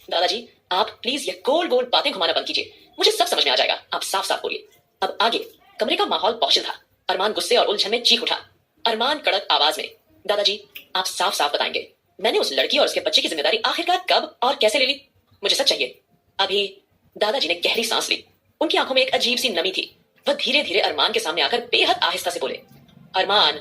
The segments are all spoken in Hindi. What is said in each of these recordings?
दादाजी, आप प्लीज ये गोल गोल बातें घुमाना बंद कीजिए। मुझे सब समझ में आ जाएगा। आप साफ साफ बोलिए। अब आगे। कमरे का माहौल बोझिल था। अरमान गुस्से और उलझन में चीख उठा। अरमान कड़क आवाज में, दादाजी, आप साफ साफ बताएंगे, मैंने उस लड़की और उसके बच्चे की जिम्मेदारी आखिरकार कब और कैसे ले ली? मुझे सच चाहिए अभी। दादाजी ने गहरी सांस ली। उनकी आंखों में एक अजीब सी नमी थी। वह धीरे धीरे अरमान के सामने आकर बेहद आहिस्ता से बोले, अरमान,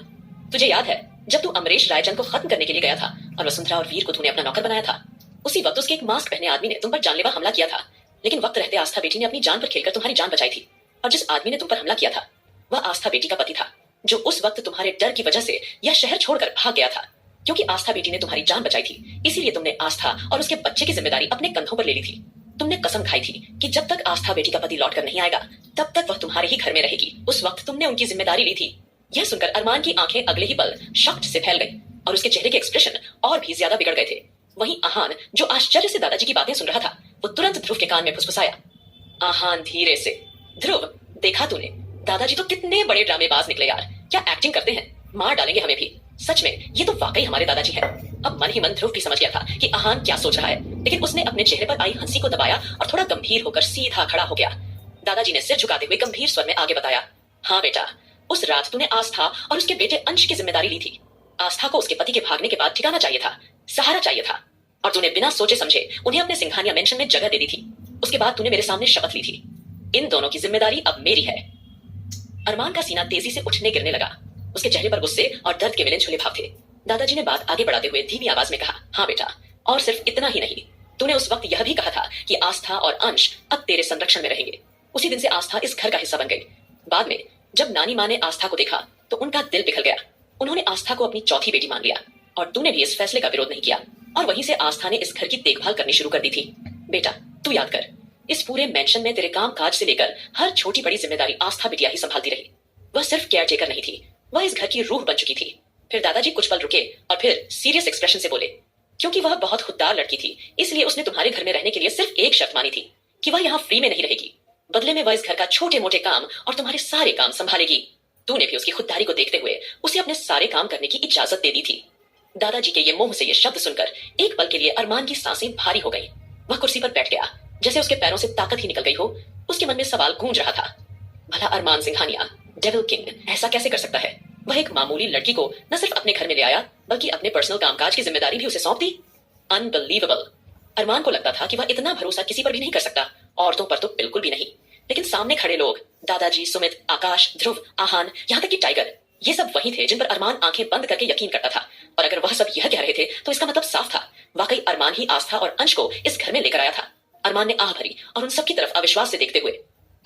तुझे याद है जब तू अमरीश रायचंद को खत्म करने के लिए गया था और वसुंधरा और वीर को तूने अपना नौकर बनाया था? उसी वक्त उसके एक मास्क पहने आदमी ने तुम पर जानलेवा हमला किया था, लेकिन वक्त रहते आस्था बेटी ने अपनी जान पर खेलकर तुम्हारी जान बचाई थी। और जिस आदमी ने तुम पर हमला किया था वह आस्था बेटी का पति था, जो उस वक्त तुम्हारे डर की वजह से यह शहर छोड़कर भाग गया था। क्योंकि आस्था बेटी ने तुम्हारी जान बचाई थी, इसीलिए तुमने आस्था और उसके बच्चे की जिम्मेदारी अपने कंधों पर ले ली थी। तुमने कसम खाई थी कि जब तक आस्था बेटी का पति लौटकर नहीं आएगा तब तक वह तुम्हारे ही घर में रहेगी। उस वक्त तुमने उनकी जिम्मेदारी ली थी। यह सुनकर अरमान की आंखें अगले ही पल शॉक्ड से फैल गई और उसके चेहरे के एक्सप्रेशन और भी ज्यादा बिगड़ गए थे। वहीं आहान, जो आश्चर्य से दादाजी की बातें सुन रहा था, वो तुरंत ध्रुव के कान में फुसफुसाया। आहान धीरे से, ध्रुव, देखा तूने, दादाजी तो कितने बड़े ड्रामेबाज निकले यार। क्या एक्टिंग करते हैं, मार डालेंगे हमें भी। सच में ये तो वाकई हमारे दादाजी हैं। अब मन ही मन ध्रुव भी समझ गया था कि आहान क्या सोच रहा है, लेकिन उसने अपने चेहरे पर आई हंसी को दबाया और थोड़ा गंभीर होकर सीधा खड़ा हो गया। दादाजी ने सिर झुकाते हुए गंभीर स्वर में आगे बताया, हाँ बेटा, उस रात तूने आस्था और उसके बेटे अंश की जिम्मेदारी ली थी। आस्था को उसके पति के भागने के बाद ठिकाना चाहिए था, सहारा चाहिए था, और तूने बिना सोचे समझे उन्हें अपने सिंघानिया मेंशन में जगह दे दी थी। उसके बाद तूने मेरे सामने शपथ ली थी, इन दोनों की जिम्मेदारी अब मेरी है। अरमान का सीना तेजी से उठने गिरने लगा। उसके चेहरे पर गुस्से और दर्द के मिले झुले भाव थे। दादाजी ने बात आगे बढ़ाते हुए धीमी आवाज में कहा, हाँ बेटा, और सिर्फ इतना ही नहीं, तूने उस वक्त यह भी कहा था कि आस्था और अंश अब तेरे संरक्षण में रहेंगे। उसी दिन से आस्था इस घर का हिस्सा बन गई। बाद में जब नानी माँ ने आस्था को देखा तो उनका दिल पिघल गया। उन्होंने आस्था को अपनी चौथी बेटी मान लिया और तूने भी इस फैसले का विरोध नहीं किया, और वहीं से आस्था ने इस घर की देखभाल करनी शुरू कर दी थी। बेटा, तू याद कर, इस पूरे मेंशन में तेरे काम काज से लेकर हर छोटी बड़ी जिम्मेदारी आस्था बिटिया ही संभालती रही। वह सिर्फ केयर टेकर नहीं थी, वह इस घर की रूह बन चुकी थी। फिर दादाजी कुछ पल रुके और फिर सीरियस एक्सप्रेशन से बोले, क्योंकि वह बहुत खुददार लड़की थी, इसलिए उसने तुम्हारे घर में रहने के लिए सिर्फ एक शर्त मानी थी कि वह यहाँ फ्री में नहीं रहेगी। बदले में वह इस घर का छोटे मोटे काम और तुम्हारे सारे काम संभालेगी। तूने भी उसकी खुददारी को देखते हुए उसे अपने सारे काम करने की इजाजत दे दी थी। दादाजी के ये मुंह से ये शब्द सुनकर एक पल के लिए अरमान की सांसें भारी हो गई। वह कुर्सी पर बैठ गया, जैसे उसके पैरों से ताकत ही निकल गई हो। उसके मन में सवाल गूंज रहा था, भला अरमान सिंघानिया, डेविल किंग, ऐसा कैसे कर सकता है? वह एक मामूली लड़की को न सिर्फ अपने घर में ले आया, बल्कि अपने पर्सनल कामकाज की जिम्मेदारी भी उसे सौंप दी। अनबिलीवेबल। अरमान को लगता था कि वह इतना भरोसा किसी पर भी नहीं कर सकता, औरतों पर तो बिल्कुल भी नहीं। लेकिन सामने खड़े लोग, दादाजी, सुमित, आकाश, ध्रुव, आहान, यहाँ तक कि टाइगर, ये सब वही थे जिन पर अरमान आंखें बंद करके यकीन करता था। और अगर वह सब यह कह रहे थे तो इसका मतलब साफ था, वाकई अरमान ही आस्था और अंश को इस घर में लेकर आया था। अरमान ने आह भरी और उन सबकी तरफ अविश्वास से देखते हुए,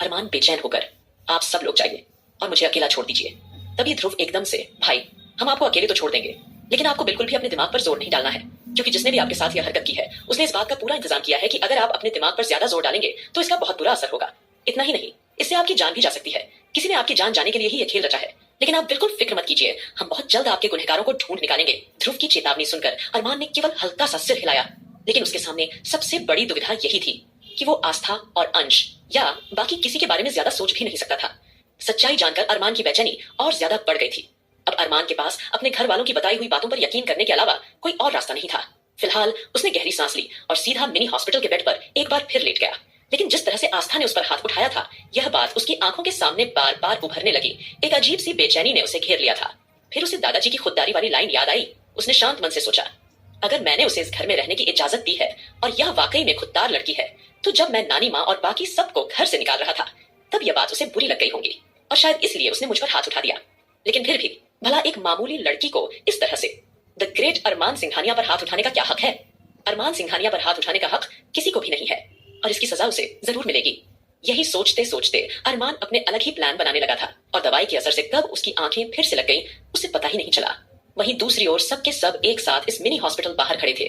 अरमान बेचैन होकर, आप सब लोग जाइए और मुझे अकेला छोड़ दीजिए। तभी ध्रुव एकदम से, भाई, हम आपको अकेले तो छोड़ देंगे, लेकिन आपको बिल्कुल भी अपने दिमाग पर जोर नहीं डालना है, क्योंकि जिसने भी आपके साथ यह हरकत की है उसने इस बात का पूरा इंतजाम किया है कि अगर आप अपने दिमाग पर ज्यादा जोर डालेंगे तो इसका बहुत बुरा असर होगा। इतना ही नहीं, इससे आपकी जान भी जा सकती है। किसी ने आपकी जान जाने के लिए ही यह खेल रचा है। लेकिन आप बिल्कुल फिक्र मत कीजिए, हम बहुत जल्द आपके गुनहगारों को ढूंढ निकालेंगे। ध्रुव की चेतावनी सुनकर अरमान ने केवल हल्का सा सिर हिलाया, लेकिन उसके सामने सबसे बड़ी दुविधा यही थी कि वो आस्था और अंश या बाकी किसी के बारे में ज्यादा सोच भी नहीं सकता था। सच्चाई जानकर अरमान की बेचैनी और ज्यादा बढ़ गई थी। अब अरमान के पास अपने घर वालों की बताई हुई बातों पर यकीन करने के अलावा कोई और रास्ता नहीं था। फिलहाल उसने गहरी सांस ली और सीधा मिनी हॉस्पिटल के बेड पर एक बार फिर लेट गया। लेकिन जिस तरह से आस्था ने उस पर हाथ उठाया था, यह बात उसकी आंखों के सामने बार बार उभरने लगी। एक अजीब सी बेचैनी ने उसे घेर लिया था। फिर उसे दादाजी की खुददारी वाली लाइन याद आई। उसने शांत मन से सोचा, अगर मैंने उसे इस घर में रहने की इजाजत दी है और यह वाकई में खुददार लड़की है, तो जब मैं नानी माँ और बाकी सबको घर से निकाल रहा था तब यह बात उसे बुरी लग गई होगी और शायद इसलिए उसने मुझ पर हाथ उठा दिया। लेकिन फिर भी भला एक मामूली लड़की को इस तरह से द ग्रेट अरमान सिंघानिया पर हाथ उठाने का क्या हक है? अरमान सिंघानिया पर हाथ उठाने का हक किसी को भी नहीं है और इसकी सजा उसे जरूर मिलेगी। यही सोचते सोचते अरमान अपने अलग ही प्लान बनाने लगा था और दवाई के असर से कब उसकी आंखें फिर से लग गईं, उसे पता ही नहीं चला। वहीं दूसरी ओर सबके सब एक साथ इस मिनी हॉस्पिटल बाहर खड़े थे।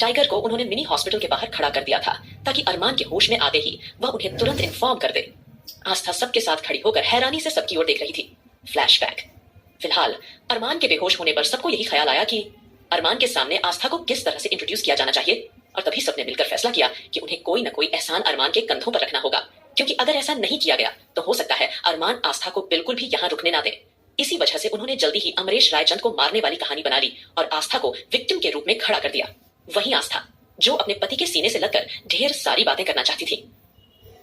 टाइगर को उन्होंने मिनी हॉस्पिटल के बाहर खड़ा कर दिया था ताकि अरमान के होश में आते ही वह उन्हें तुरंत इन्फॉर्म कर दे। आस्था सबके साथ खड़ी होकर हैरानी से सबकी ओर देख रही थी। फ्लैशबैक। फिलहाल अरमान के बेहोश होने पर सबको यही ख्याल आया कि अरमान के सामने आस्था को किस तरह से इंट्रोड्यूस किया जाना चाहिए, और तभी सबने मिलकर फैसला किया कि उन्हें कोई न कोई एहसान अरमान के कंधों पर रखना होगा, क्योंकि अगर ऐसा नहीं किया गया तो हो सकता है अरमान आस्था को बिल्कुल भी यहाँ रुकने ना दे। इसी वजह से उन्होंने जल्दी ही अमरीश रायचंद को मारने वाली कहानी बना ली और आस्था को विक्टिम के रूप में खड़ा कर दिया। वहीं आस्था, जो अपने पति के सीने से लगकर ढेर सारी बातें करना चाहती थी।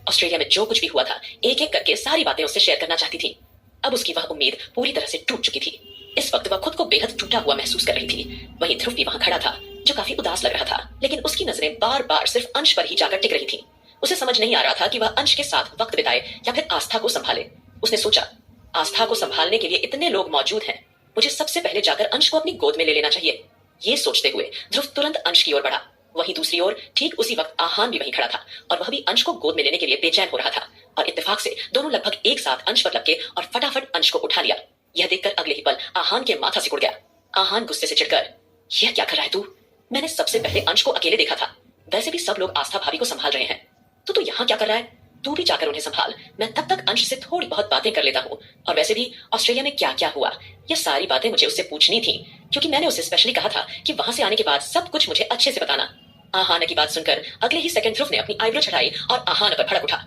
ऑस्ट्रेलिया में जो कुछ भी हुआ था एक एक करके सारी बातें उससे शेयर करना चाहती थी। अब उसकी वह उम्मीद पूरी तरह से टूट चुकी थी। इस वक्त वह खुद को बेहद टूटा हुआ महसूस कर रही थी। वहीं ध्रुव भी वहां खड़ा था, जो काफी उदास लग रहा था, लेकिन उसकी नजरें बार बार सिर्फ अंश पर ही जाकर टिक रही थी। उसे समझ नहीं आ रहा था कि वह अंश के साथ वक्त बिताए या फिर आस्था को संभाले। उसने सोचा, आस्था को संभालने के लिए इतने लोग मौजूद हैं, मुझे सबसे पहले जाकर अंश को अपनी गोद में ले लेना चाहिए। ये सोचते हुए ध्रुव तुरंत अंश की ओर बढ़ा। वहीं दूसरी ओर ठीक उसी वक्त आहान भी वहीं खड़ा था और वह भी अंश को गोद में लेने के लिए बेचैन हो रहा था। और इत्तेफाक से दोनों लगभग एक साथ अंश पर लपके और फटाफट अंश को उठा लिया। यह देखकर अगले ही पल आहान के माथा सिकुड़ गया। आहान गुस्से से चिढ़कर, यह क्या कर रहा है तू? मैंने सबसे पहले अंश को अकेले देखा था। वैसे भी सब लोग आस्था भाभी को संभाल रहे हैं, तो तू यहाँ क्या कर रहा है? तू भी जाकर उन्हें संभाल। मैं तब तक अंश से थोड़ी बहुत बातें कर लेता हूँ। और वैसे भी ऑस्ट्रेलिया में क्या क्या हुआ, ये सारी बातें मुझे उससे पूछनी थी, क्योंकि मैंने उसे स्पेशली कहा था कि वहां से आने के बाद सब कुछ मुझे अच्छे से बताना। आहान की बात सुनकर अगले ही सेकंड ध्रुव ने अपनी आईब्रो चढ़ाई और आहान पर भड़क उठा।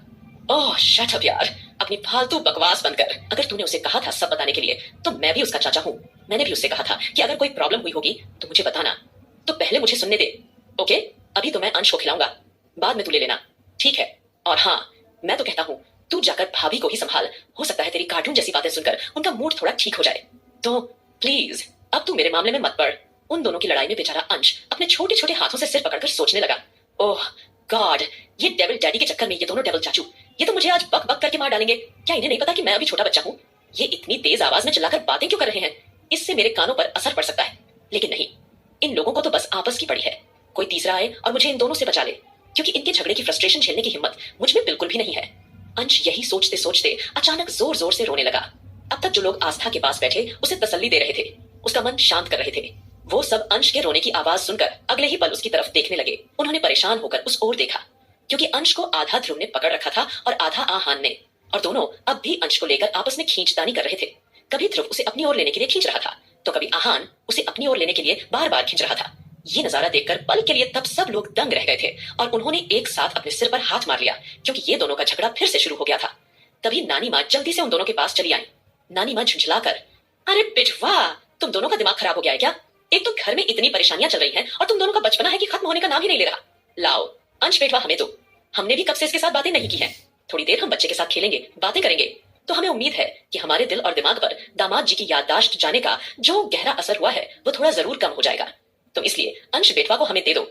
ओह शट अप यार, अपनी फालतू बकवास बंद कर। अगर तूने उसे कहा था सब बताने के लिए, तो मैं भी उसका चाचा हूँ। मैंने भी उससे कहा था कि अगर कोई प्रॉब्लम हुई होगी तो मुझे बताना। तो पहले मुझे सुनने दे, ओके? अभी तो मैं अंश को खिलाऊंगा, बाद में तू ले लेना, ठीक है? और हाँ, मैं तो कहता हूँ तू जाकर भाभी को ही संभाल। हो सकता है तेरी कार्टून जैसी बातें सुनकर उनका मूड थोड़ा ठीक हो जाए। तो प्लीज अब तू मेरे मामले में मत पड़। उन दोनों की लड़ाई में बेचारा अंश अपने छोटे छोटे हाथों से सिर पकड़कर सोचने लगा, ओह गॉड, ये डेविल डैडी के चक्कर में ये दोनों डेविल चाचू, ये तो मुझे आज बक बक करके मार डालेंगे। क्या इन्हें नहीं पता कि मैं अभी छोटा बच्चा हूँ? ये इतनी तेज आवाज में चिल्लाकर बातें क्यों कर रहे हैं? इससे मेरे कानों पर असर पड़ सकता है। लेकिन नहीं, इन लोगों को तो बस आपस की पड़ी है। कोई तीसरा आए और मुझे इन दोनों से बचा ले, क्योंकि इनके झगड़े की फ्रस्ट्रेशन झेलने की हिम्मत मुझ में बिल्कुल भी नहीं है। अंश यही सोचते सोचते अचानक जोर जोर से रोने लगा। अब तक जो लोग आस्था के पास बैठे उसे तसल्ली दे रहे थे, उसका मन शांत कर रहे थे, वो सब अंश के रोने की आवाज सुनकर अगले ही पल उसकी तरफ देखने लगे। उन्होंने परेशान होकर उस ओर देखा, क्योंकि अंश को आधा ध्रुव ने पकड़ रखा था और आधा आहान ने, और दोनों अब भी अंश को लेकर आपस में खींचतानी कर रहे थे। कभी ध्रुव उसे अपनी ओर लेने के लिए खींच रहा था, तो कभी आहान उसे अपनी ओर लेने के लिए बार बार खींच रहा था। ये नजारा देखकर पल के लिए तब सब लोग दंग रह गए थे और उन्होंने एक साथ अपने सिर पर हाथ मार लिया, क्योंकि ये दोनों का झगड़ा फिर से शुरू हो गया था। तभी नानी माँ जल्दी से उन दोनों के पास चली आई। नानी माँ झुंझलाकर, अरे बिटवा, तुम दोनों का दिमाग खराब हो गया है क्या? एक तो घर में इतनी परेशानियां चल रही हैं और तुम दोनों का बचपना है कि खत्म होने का नाम ही नहीं ले रहा। लाओ अंश बेटवा हमें दो, हमने भी कब से इसके साथ बातें नहीं की हैं। थोड़ी देर हम बच्चे के साथ खेलेंगे, बातें करेंगे, तो हमें उम्मीद है कि हमारे दिल और दिमाग पर दामाद जी की याददाश्त जाने का जो गहरा असर हुआ है वो थोड़ा जरूर कम हो जाएगा। तो इसलिए अंश बेटवा को हमें दे दो।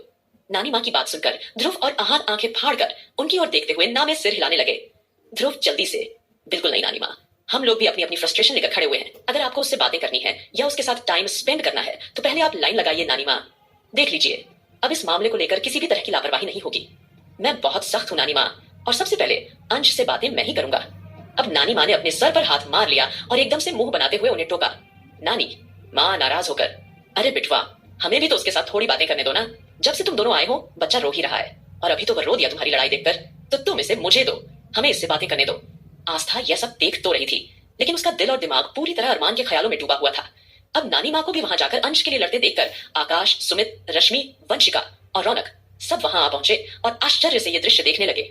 नानी माँ की बात सुनकर ध्रुव और आहान आंखें फाड़कर उनकी ओर देखते हुए ना में सिर हिलाने लगे। ध्रुव जल्दी से, बिल्कुल नहीं नानी माँ, हम लोग भी अपनी अपनी फ्रस्ट्रेशन लेकर खड़े हुए हैं। अगर आपको उससे बातें करनी है या उसके साथ टाइम स्पेंड करना है तो पहले आप लाइन लगाइए नानी माँ। देख लीजिए, अब इस मामले को लेकर किसी भी तरह की लापरवाही नहीं होगी। मैं बहुत सख्त हूँ नानी माँ, और सबसे पहले अंश से बातें मैं ही करूंगा। अब नानी माँ ने अपने सर पर हाथ मार लिया और एकदम से मुंह बनाते हुए उन्हें टोका। नानी माँ नाराज होकर, अरे बिटवा, हमें भी तो उसके साथ थोड़ी बातें करने दो ना। जब से तुम दोनों आए हो बच्चा रो ही रहा है, और अभी तो वह रो दिया तुम्हारी लड़ाई देखकर, तो तुम इसे मुझे दो, हमें इससे बातें करने दो। आस्था यह सब देख तो रही थी, लेकिन उसका दिल और दिमाग पूरी तरह अरमान के ख्यालों में डूबा हुआ था। अब नानी माँ को भी वहां जाकर अंश के लिए लड़ते देखकर आकाश, सुमित, रश्मि, वंशिका और रौनक सब वहां आ पहुंचे और आश्चर्य से यह दृश्य देखने लगे।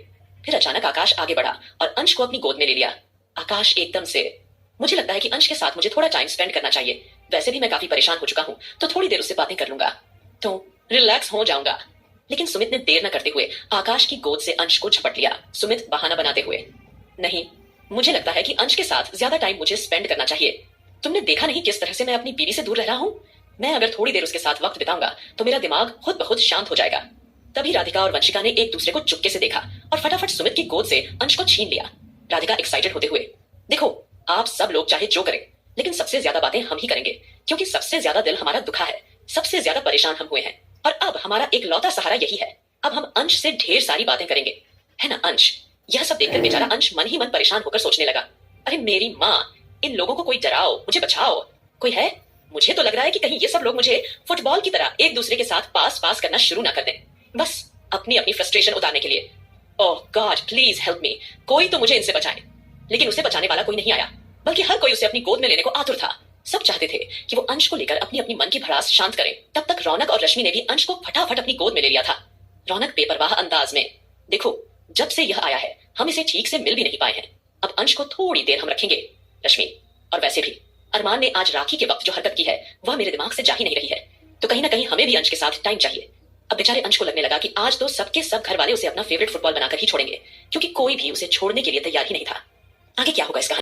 फिर अचानक आकाश आगे बढ़ा और अंश को अपनी गोद में ले लिया। आकाश एकदम से, मुझे लगता है कि अंश के साथ मुझे थोड़ा टाइम स्पेंड करना चाहिए। वैसे भी मैं काफी परेशान हो चुका हूँ, तो थोड़ी देर उससे बातें कर लूंगा तो रिलैक्स हो जाऊंगा। लेकिन सुमित ने देर न करते हुए आकाश की गोद से अंश को झपट लिया। सुमित बहाना बनाते हुए, नहीं, मुझे लगता है कि अंश के साथ ज्यादा टाइम मुझे स्पेंड करना चाहिए। तुमने देखा नहीं किस तरह से मैं अपनी बीवी से दूर रह रहा हूँ? मैं अगर थोड़ी देर उसके साथ वक्त बिताऊंगा तो मेरा दिमाग खुद ब खुद शांत हो जाएगा। तभी राधिका और वंशिका ने एक दूसरे को चुपके से देखा और फटाफट सुमित की गोद से अंश को छीन लिया। राधिका एक्साइटेड होते हुए, देखो आप सब लोग चाहे जो करें, लेकिन सबसे ज्यादा बातें हम ही करेंगे, क्योंकि सबसे ज्यादा दिल हमारा दुखा है, सबसे ज्यादा परेशान हम हुए हैं, और अब हमारा एक लौता सहारा यही है। अब हम अंश से ढेर सारी बातें करेंगे, है ना अंश? यह सब देखकर बेचारा अंश मन ही मन परेशान होकर सोचने लगा, अरे मेरी माँ, इन लोगों को कोई डराओ, मुझे बचाओ, कोई है? मुझे तो लग रहा है कि कहीं ये सब लोग मुझे फुटबॉल की तरह एक दूसरे के साथ पास पास करना शुरू ना कर दें, बस अपनी अपनी फ्रस्ट्रेशन उतारने के लिए। ओह गॉड प्लीज हेल्प मी, कोई तो मुझे इनसे बचाए। लेकिन उसे बचाने वाला कोई नहीं आया, बल्कि हर कोई उसे अपनी गोद में लेने को आतुर था। सब चाहते थे कि वो अंश को लेकर अपनी अपनी मन की भड़ास शांत करें। तब तक रौनक और रश्मि ने भी अंश को फटाफट अपनी गोद में ले लिया था। रौनक बेपरवाह अंदाज में, देखो जब से यह आया है हम इसे ठीक से मिल भी नहीं पाए हैं, अब अंश को थोड़ी देर हम रखेंगे। रश्मि, और वैसे भी अरमान ने आज राखी के वक्त जो हरकत की है वह मेरे दिमाग से जा ही नहीं रही है, तो कहीं ना कहीं हमें भी अंश के साथ टाइम चाहिए। अब बेचारे अंश को लगने लगा कि आज तो सबके सब घर वाले उसे अपना फेवरेट फुटबॉल बनाकर ही छोड़ेंगे, क्योंकि कोई भी उसे छोड़ने के लिए तैयार ही नहीं था। आगे क्या होगा इसका